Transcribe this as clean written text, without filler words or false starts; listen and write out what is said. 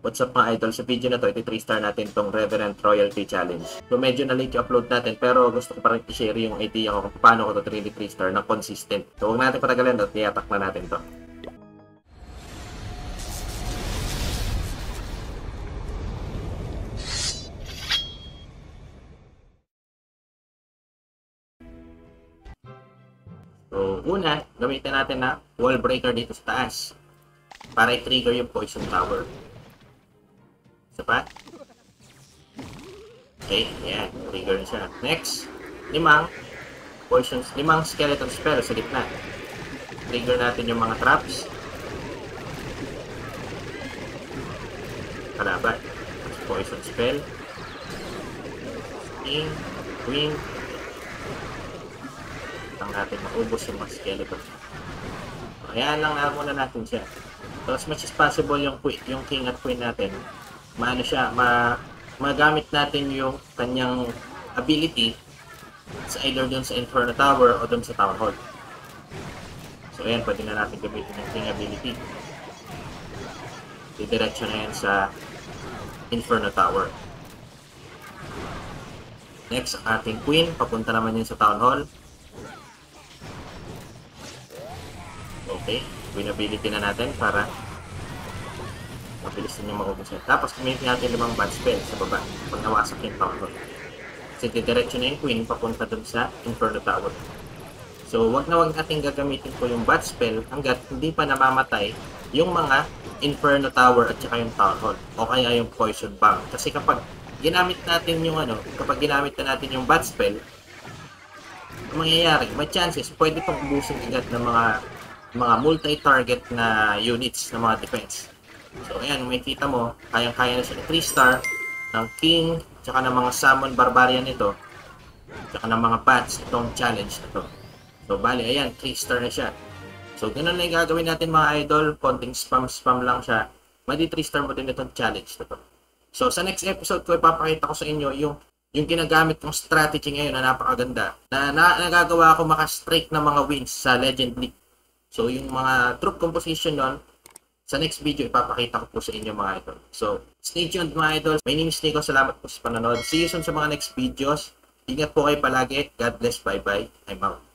What's up mga idol, sa video na to, iti 3-star natin tong Reverend Royalty Challenge. So medyo na late yung upload natin, pero gusto ko pa rin i-share yung idea ko kung paano ko to 3-star na consistent. So huwag natin patagalin at i-attack na natin to. So una, gamitin natin na wall breaker dito sa taas para i-trigger yung poison tower. Isa pa. Okay, ayan. Trigger na siya. Next, limang skeleton spell sa gitna. Trigger natin yung mga traps. Kalaban. Poison spell. Sting. Wing. Lang natin maubos yung mga skeleton. Ayan lang na muna natin siya. So as much as possible yung king at queen natin, maano siya, magamit natin yung kanyang ability sa either dun sa Inferno Tower o dun sa Town Hall. So ayan, pwede na natin gamitin yung king ability. Didiretso na yan sa Inferno Tower. Next, ang ating queen, papunta naman yun sa Town Hall. Okay, queen ability na natin para mabilis din yung maubos yan. Tapos gamitin natin limang bad spell sa baba pag nawasak yung Town Hall. Kasi didiretso na yung queen papunta dun sa Inferno Tower. So wag natin gagamitin po yung bad spell hanggat hindi pa namamatay yung mga Inferno Tower at saka yung Town Hall o kaya yung Poison Bomb. Kasi kapag ginamit natin yung na natin yung bad spell, ang mangyayari, may chances pwede pang ubusin agad ng mga multi-target na units ng mga defense. So ayan, may kita mo, kayang-kaya na siya 3-star ng king, tsaka ng mga summon barbarian nito, tsaka ng mga bats itong challenge na to. So bali, ayan, 3-star na siya. So ganun na yung gagawin natin mga idol, konting spam lang siya, madi 3-star mo din itong challenge na to. So sa next episode ko, ipapakita ko sa inyo yung ginagamit kong strategy ngayon na napakaganda, na nagagawa ako maka-strike ng mga wins sa Legend League. So yung mga troop composition nun, sa next video, ipapakita ko po sa inyo mga idol. So, stay tuned mga idol. My name is Nico. Salamat po sa panonood. See you soon sa mga next videos. Ingat po kayo palagi. God bless. Bye-bye. I'm out.